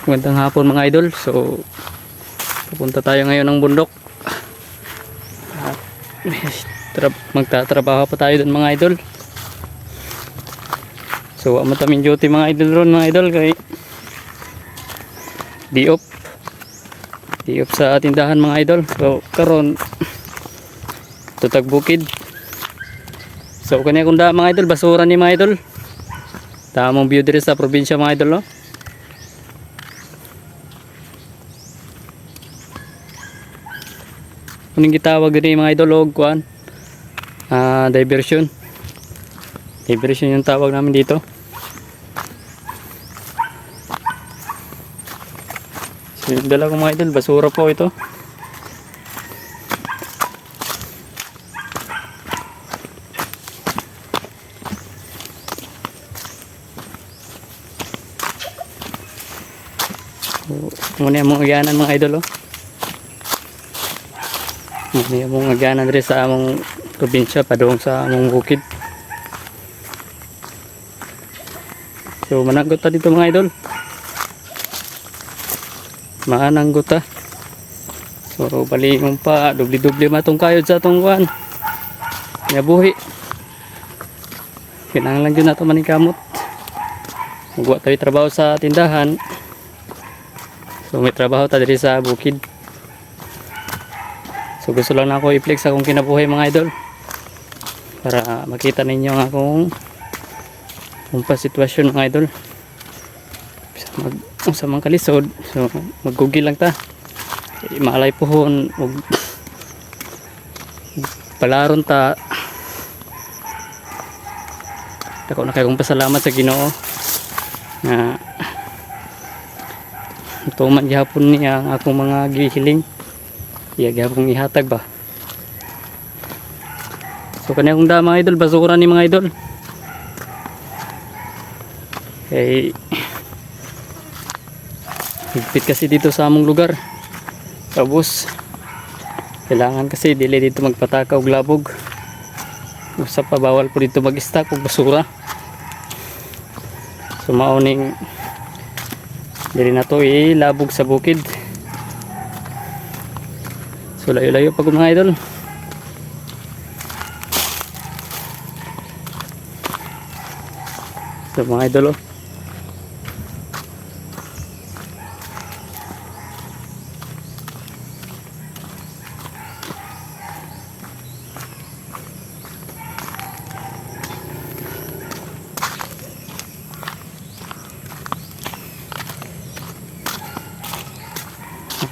Magandang hapon mga idol. So pupunta tayo ngayon ng bundok at magtatrabaho pa tayo dun mga idol. So mataming duty mga idol ron mga idol, kay di off sa tindahan mga idol. So karon tutag bukid. So kanya kunda mga idol, basura ni mga idol. Tamang view diri sa probinsya mga idol, no? Kuning gitawag gani mga idol og kuan, diversion yung tawag namin dito. So yung dala ko mga idol, basura po ito. So muna yung mga aganan mga idol, oh. Muna yung mga aganan rin sa among probinsya padung sa among bukid. So mananggot ta dito mga idol, maananggot ta. So balingon pa, dubli-dubli matong kayod sa atong kuan nabuhi. Kinahanglan gyud nato maningkamot. Magwa tayo trabaho sa tindahan, so may trabaho ta diri sa bukid. So gusto lang na ako i-flex akong kinabuhay mga idol, para makita ninyo ang akong sitwasyon mga idol. Sa mga kalisod, so maggugil lang ta, maalay pohon ug palaron ta. Dako na kayong pasalamat sa Ginoo na tuman gihapon niya ang akong mga gihiling. Iya gihapon ihatag ba. So kanya kung da mga idol, basura ni mga idol. Okay, higpit kasi dito sa among lugar. Tapos kailangan kasi dili dito magpataka og labog. Usap pa, bawal po dito mag-stack og basura. So mauning dili na to ilabog sa bukid. So layo-layo pag mga idol. So mga idol, oh.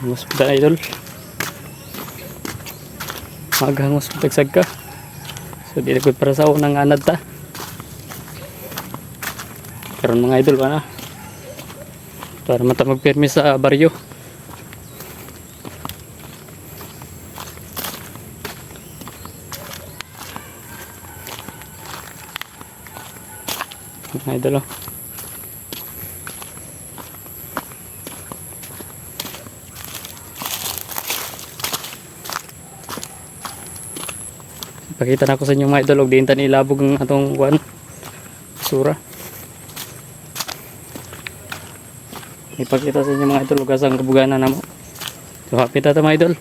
Mas pala idol, maghangos tagsag ka. So di nagod para sa unang anad ta karon mga idol ba na, para mata magpermi sa baryo. Mga idol, oh. Pakita na ko sa inyo mga idol, og diin ta nilabog ang atong kuan basura. Ipakita sa inyo mga idol ug asang kabuganan namo. So happy ta mga idol.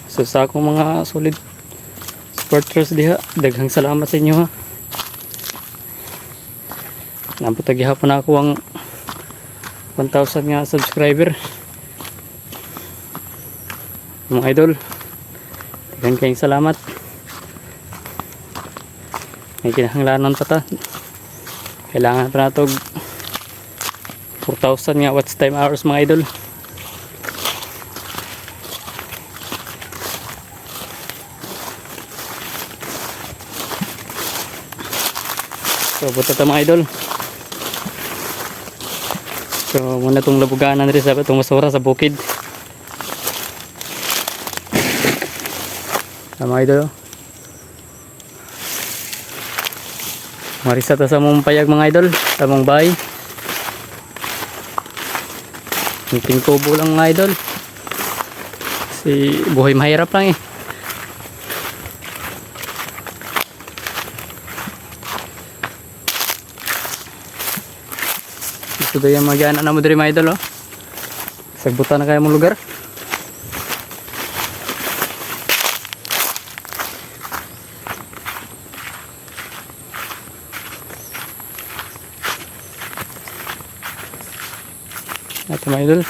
So sa akong mga solid supporters diha, daghang salamat sa inyo, ha. Namputag gihapon ako ang 1,000 nga subscriber mga idol. Daghang kayong salamat. May kinahanglanon pa ta, kailangan pa nato 4,000 nga watch time hours mga idol. So buta ta mga idol. So muna itong labuganan rin sa itong basura sa bukid. Mga idol, marisa ta sa mong payag mga idol, sa mong bahay. Kunting tubo lang mga idol. Kasi buhay mahirap lang eh. Gusto daw yung mga anak na mo diri mga idol oh. Sagbutan na kayo mong lugar. Ito mga idol.